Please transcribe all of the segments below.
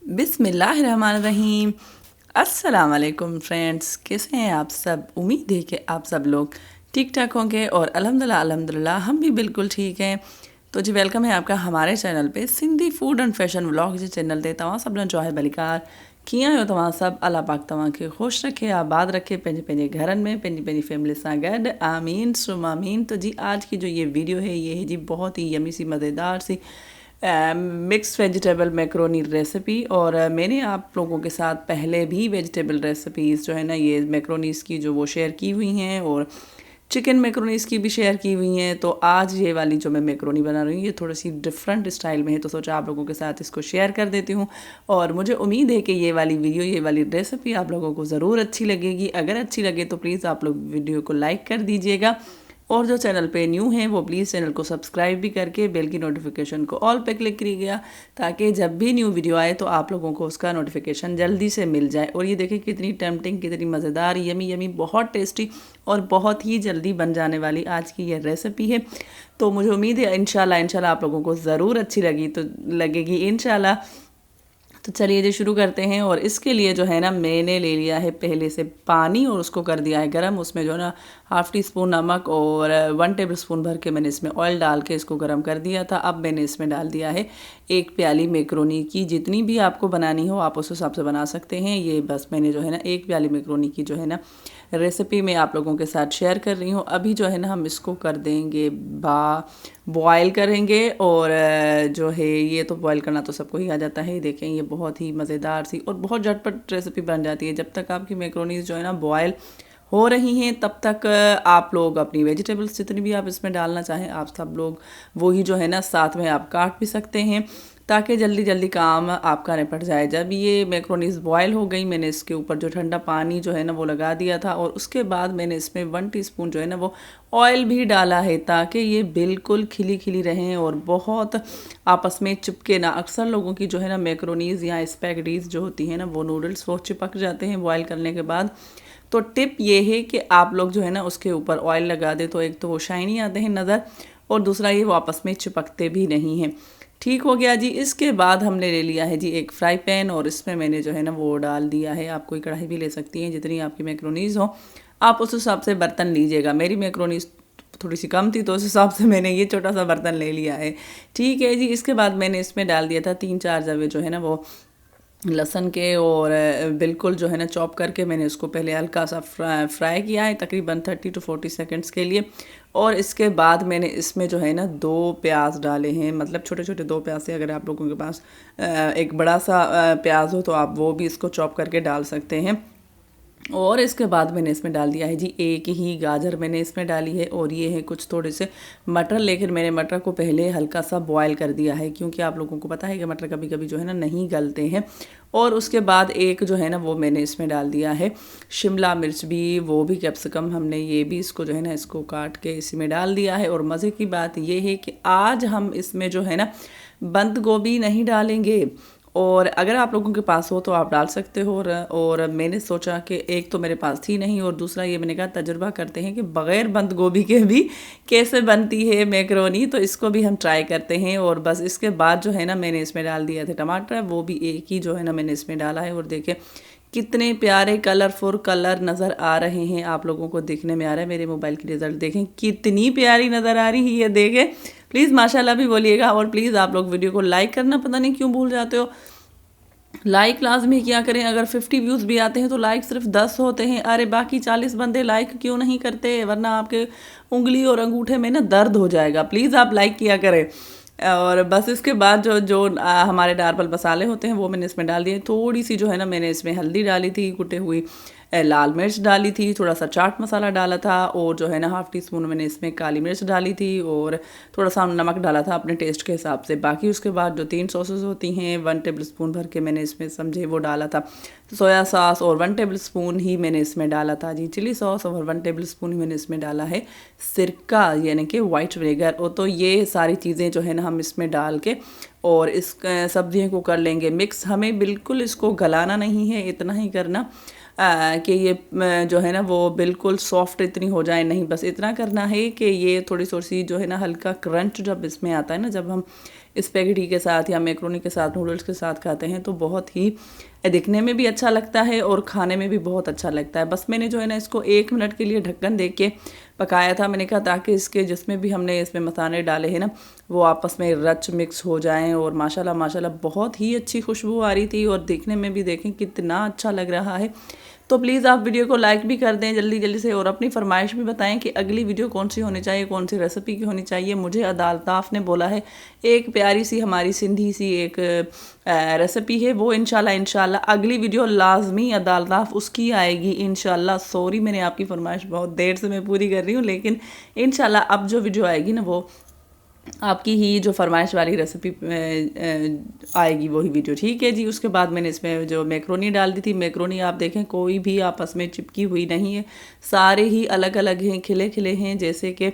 बिस्मिल्लाहिर्रहमानिर्रहीम। अस्सलाम वालेकुम फ्रेंड्स, कैसे हैं आप सब। उम्मीद है कि आप सब लोग ठीक ठाक होंगे और अल्हम्दुलिल्लाह हम भी बिल्कुल ठीक हैं। तो जी वेलकम है आपका हमारे चैनल पे Sindhi food and fashion vlog जी चैनल ते तव्हां सभिनीनि जो आहे भलीकार कीअं आहियो तव्हां सभु। अल्लाह पाक तव्हांखे ख़ुशि रखे, आबाद रखे पंहिंजे पंहिंजे घरनि में पंहिंजी फैमिली सां गॾु। आमीन सुम आमीन। तो जी आज की जो ये वीडियो है ये है जी बहुत ही यमी सी मज़ेदार सी मिक्स वेजिटेबल मैक्रोनी रेसिपी। और मैंने आप लोगों के साथ पहले भी वेजिटेबल रेसिपीज़ जो है ना ये मैक्रोनीज़ की जो वो शेयर की हुई हैं और चिकन मैक्रोनीज़ की भी शेयर की हुई हैं। तो आज ये वाली जो मैं मैक्रोनी बना रही हूँ ये थोड़ी सी डिफरेंट स्टाइल में है, तो सोचा आप लोगों के साथ इसको शेयर कर देती हूँ। और मुझे उम्मीद है कि ये वाली वीडियो ये वाली रेसिपी आप लोगों को ज़रूर अच्छी लगेगी। अगर अच्छी लगे तो प्लीज़ आप लोग वीडियो को लाइक कर दीजिएगा और जो चैनल पे न्यू हैं वो प्लीज़ चैनल को सब्सक्राइब भी करके बेल की नोटिफिकेशन को ऑल पे क्लिक करिएगा ताकि जब भी न्यू वीडियो आए तो आप लोगों को उसका नोटिफिकेशन जल्दी से मिल जाए। और ये देखिए कितनी टेम्पटिंग, कितनी मज़ेदार, यमी यमी, बहुत टेस्टी और बहुत ही जल्दी बन जाने वाली आज की ये रेसिपी है। तो मुझे उम्मीद है इंशाल्लाह आप लोगों को ज़रूर अच्छी लगेगी इंशाल्लाह। तो चलिए जी शुरू करते हैं। और इसके लिए जो है ना मैंने ले लिया है पहले से पानी और उसको कर दिया है गरम। उसमें जो है ना हाफ़ टी स्पून नमक और 1 टेबल स्पून भर के मैंने इसमें ऑयल डाल के इसको गरम कर दिया था। अब मैंने इसमें डाल दिया है 1 प्याली मैक्रोनी की। जितनी भी आपको बनानी हो आप उस हिसाब से बना सकते हैं। ये बस मैंने जो है ना 1 प्याली मैक्रोनी की जो है ना रेसिपी मैं आप लोगों के साथ शेयर कर रही हूँ। अभी जो है ना हम इसको कर देंगे बॉयल करेंगे। और जो है ये तो बॉयल करना तो सबको ही आ जाता है। देखें ये बहुत ही मज़ेदार सी और बहुत झटपट रेसिपी बन जाती है। जब तक आपकी मैक्रोनीज जो है ना बॉयल हो रही हैं तब तक आप लोग अपनी वेजिटेबल्स जितनी भी आप इसमें डालना चाहें आप सब लोग वो ही जो है ना साथ में आप काट भी सकते हैं ताकि जल्दी जल्दी काम आपका निपट जाए। जब ये मैक्रोनीज बॉयल हो गई मैंने इसके ऊपर जो ठंडा पानी जो है ना वो लगा दिया था और उसके बाद मैंने इसमें 1 टीस्पून जो है ना वो ऑयल भी डाला है ताकि ये बिल्कुल खिली खिली रहें और बहुत आपस में चिपके ना। अक्सर लोगों की जो है ना मैक्रोनीज या स्पैगेटीज जो होती हैं ना वो नूडल्स वो चिपक जाते हैं बॉयल करने के बाद। तो टिप ये है कि आप लोग जो है ना उसके ऊपर ऑयल लगा दें तो एक तो वो शाइनी आते हैं नज़र और दूसरा ये वो आपस में चिपकते भी नहीं हैं। ठीक हो गया जी। इसके बाद हमने ले लिया है जी एक फ्राई पैन और इसमें मैंने जो है ना वो डाल दिया है। आप कोई कढ़ाई भी ले सकती हैं जितनी आपकी मैक्रोनीज हो आप उस हिसाब से बर्तन लीजिएगा। मेरी मैक्रोनीज थोड़ी सी कम थी तो उस हिसाब से मैंने ये छोटा सा बर्तन ले लिया है। ठीक है जी। इसके बाद मैंने इसमें डाल दिया था 3-4 जवे जो है ना वो लहसुन के और बिल्कुल जो है ना चॉप करके मैंने उसको पहले हल्का सा फ्राई किया है तकरीबन 30 to 40 सेकंड्स के लिए। और इसके बाद मैंने इसमें जो है ना 2 प्याज डाले हैं, मतलब छोटे छोटे 2 प्याज से। अगर आप लोगों के पास एक बड़ा सा प्याज हो तो आप वो भी इसको चॉप करके डाल सकते हैं। और इसके बाद मैंने इसमें डाल दिया है जी 1 ही गाजर मैंने इसमें डाली है और ये है कुछ थोड़े से मटर। लेकिन मैंने मटर को पहले हल्का सा बॉयल कर दिया है क्योंकि आप लोगों को पता है कि मटर कभी कभी जो है ना नहीं गलते हैं। और उसके बाद एक जो है ना वो मैंने इसमें डाल दिया है शिमला मिर्च भी, वो भी कैप्सिकम हमने ये भी इसको जो है ना इसको काट के इसी में डाल दिया है। और मज़े की बात ये है कि आज हम इसमें जो है ना बंद गोभी नहीं डालेंगे। और अगर आप लोगों के पास हो तो आप डाल सकते हो। और मैंने सोचा कि एक तो मेरे पास थी नहीं और दूसरा ये मैंने कहा तजुर्बा करते हैं कि बग़ैर बंद गोभी के भी कैसे बनती है मैक्रोनी, तो इसको भी हम ट्राई करते हैं। और बस इसके बाद जो है ना मैंने इसमें डाल दिया था टमाटर, वो भी एक ही जो है ना मैंने इसमें डाला है। और देखिए कितने प्यारे कलरफुल कलर नज़र आ रहे हैं, आप लोगों को दिखने में आ रहा है। मेरे मोबाइल की रिज़ल्ट देखें कितनी प्यारी नज़र आ रही है। देखें प्लीज़ माशाल्लाह भी बोलिएगा। और प्लीज़ आप लोग वीडियो को लाइक करना पता नहीं क्यों भूल जाते हो। लाइक लाजमी क्या करें, अगर 50 व्यूज़ भी आते हैं तो लाइक सिर्फ 10 होते हैं। अरे बाकी 40 बंदे लाइक क्यों नहीं करते, वरना आपके उंगली और अंगूठे में ना दर्द हो जाएगा। प्लीज़ आप लाइक किया करें। और बस इसके बाद जो जो हमारे डार्बल मसाले होते हैं वो मैंने इसमें डाल दिए। थोड़ी सी जो है ना मैंने इसमें हल्दी डाली थी, कुटे हुई लाल मिर्च डाली थी, थोड़ा सा चाट मसाला डाला था और जो है ना हाफ़ टी स्पून मैंने इसमें काली मिर्च डाली थी और थोड़ा सा नमक डाला था अपने टेस्ट के हिसाब से। बाकी उसके बाद जो 3 सॉसेस होती हैं 1 टेबल स्पून भर के मैंने इसमें समझे वो डाला था। सोया सॉस और 1 टेबल स्पून ही मैंने इसमें डाला था जी चिली सॉस और 1 टेबल स्पून ही मैंने इसमें डाला है सिरका यानी कि वाइट विनेगर। और तो ये सारी चीज़ें जो है ना हम इसमें डाल के और इस सब्जियों को कर लेंगे मिक्स। हमें बिल्कुल इसको गलाना नहीं है, इतना ही करना कि ये जो है ना वो बिल्कुल सॉफ्ट इतनी हो जाए नहीं, बस इतना करना है कि ये थोड़ी सी जो है ना हल्का क्रंच जब इसमें आता है ना, जब हम स्पेगेटी के साथ या मैक्रोनी के साथ, नूडल्स के साथ खाते हैं तो बहुत ही दिखने में भी अच्छा लगता है और खाने में भी बहुत अच्छा लगता है। बस मैंने जो है ना इसको 1 मिनट के लिए ढक्कन दे के पकाया था। मैंने कहा ताकि इसके जिसमें भी हमने इसमें मसाले डाले हैं ना वो आपस में रच मिक्स हो जाएं, और माशाल्लाह माशाल्लाह बहुत ही अच्छी खुशबू आ रही थी और दिखने में भी देखें कितना अच्छा लग रहा है। तो प्लीज़ आप वीडियो को लाइक भी कर दें जल्दी जल्दी से, और अपनी फरमाइश भी बताएं कि अगली वीडियो कौन सी होनी चाहिए, कौन सी रेसिपी की होनी चाहिए। मुझे अदालताफ़ ने बोला है एक प्यारी सी हमारी सिंधी सी एक रेसिपी है, वो इंशाल्लाह अगली वीडियो लाजमी अदालताफ़ उसकी आएगी इंशाल्लाह। सॉरी मैंने आपकी फरमाइश बहुत देर से मैं पूरी कर रही हूँ, लेकिन इंशाल्लाह अब जो वीडियो आएगी ना वो आपकी ही जो फरमाइश वाली रेसिपी आएगी वही वीडियो, ठीक है जी। उसके बाद मैंने इसमें जो मैक्रोनी डाल दी थी, मैक्रोनी आप देखें कोई भी आपस में चिपकी हुई नहीं है, सारे ही अलग अलग हैं, खिले खिले हैं, जैसे कि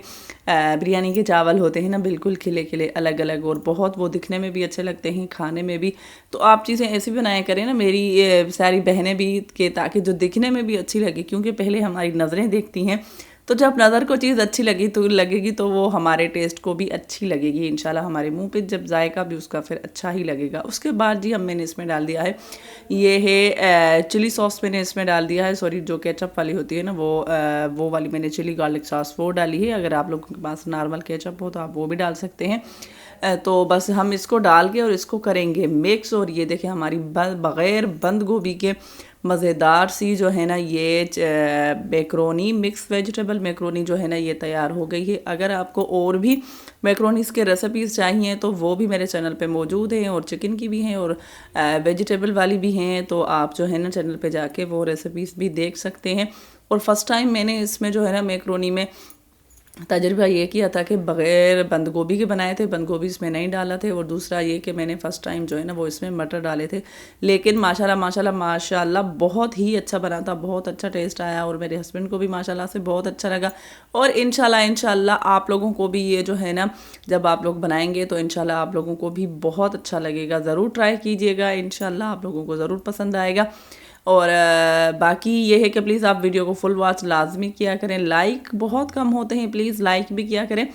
बिरयानी के चावल होते हैं ना, बिल्कुल खिले खिले अलग अलग, और बहुत वो दिखने में भी अच्छे लगते हैं, खाने में भी। तो आप चीज़ें ऐसी बनाया करें ना मेरी सारी बहनें भी, के ताकि जो दिखने में भी अच्छी लगे, क्योंकि पहले हमारी नज़रें देखती हैं, तो जब नज़र को चीज़ अच्छी लगेगी तो वो हमारे टेस्ट को भी अच्छी लगेगी इंशाल्लाह, हमारे मुंह पे जब जायका भी उसका फिर अच्छा ही लगेगा। उसके बाद जी अब मैंने इसमें डाल दिया है, ये है चिली सॉस मैंने इसमें डाल दिया है, सॉरी जो केचप वाली होती है ना वो वाली मैंने चिली गार्लिक सॉस वो डाली है। अगर आप लोगों के पास नॉर्मल केचप हो तो आप वो भी डाल सकते हैं। तो बस हम इसको डाल के और इसको करेंगे मिक्स, और ये देखें हमारी बग़ैर बंद गोभी के मज़ेदार सी जो है ना ये मैक्रोनी, मिक्स वेजिटेबल मैक्रोनी जो है ना ये तैयार हो गई है। अगर आपको और भी मैक्रोनीस के रेसिपीज़ चाहिए तो वो भी मेरे चैनल पे मौजूद हैं, और चिकन की भी हैं और वेजिटेबल वाली भी हैं, तो आप जो है ना चैनल पे जाके वो रेसिपीज़ भी देख सकते हैं। और फर्स्ट टाइम मैंने इसमें जो है ना मैक्रोनी में तजुर्बा ये किया था कि बग़ैर बंद गोभी के बनाए थे, बंद गोभी इसमें नहीं डाला थे, और दूसरा ये कि मैंने फ़र्स्ट टाइम जो है ना वो इसमें मटर डाले थे, लेकिन माशाल्लाह माशाल्लाह माशाल्लाह बहुत ही अच्छा बना था, बहुत अच्छा टेस्ट आया, और मेरे हस्बैंड को भी माशाल्लाह से बहुत अच्छा लगा। और इंशाल्लाह आप लोगों को भी ये जो है ना जब आप लोग बनाएंगे तो इंशाल्लाह आप लोगों को भी बहुत अच्छा लगेगा, ज़रूर ट्राई कीजिएगा, इंशाल्लाह आप लोगों को ज़रूर पसंद आएगा। और बाकी ये है कि प्लीज़ आप वीडियो को फुल वॉच लाजमी किया करें, लाइक बहुत कम होते हैं, प्लीज़ लाइक भी किया करें,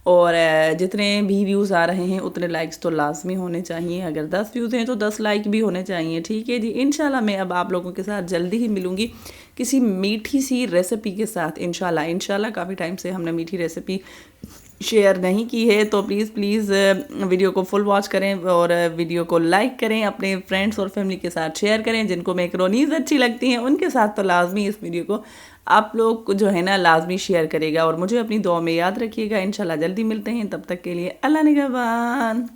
और जितने भी व्यूज़ आ रहे हैं उतने लाइक्स तो लाजमी होने चाहिए। अगर 10 व्यूज़ हैं तो 10 लाइक भी होने चाहिए, ठीक है जी। इंशाल्लाह मैं अब आप लोगों के साथ जल्दी ही मिलूँगी किसी मीठी सी रेसिपी के साथ, इंशाल्लाह काफ़ी टाइम से हमने मीठी रेसिपी शेयर नहीं की है, तो प्लीज़ वीडियो को फुल वॉच करें और वीडियो को लाइक करें, अपने फ्रेंड्स और फैमिली के साथ शेयर करें। जिनको मैक्रोनीज़ अच्छी लगती हैं उनके साथ तो लाजमी इस वीडियो को आप लोग जो है ना लाजमी शेयर करेगा, और मुझे अपनी दुआ में याद रखिएगा। इंशाल्लाह जल्दी मिलते हैं, तब तक के लिए अल्लाह निगहबान।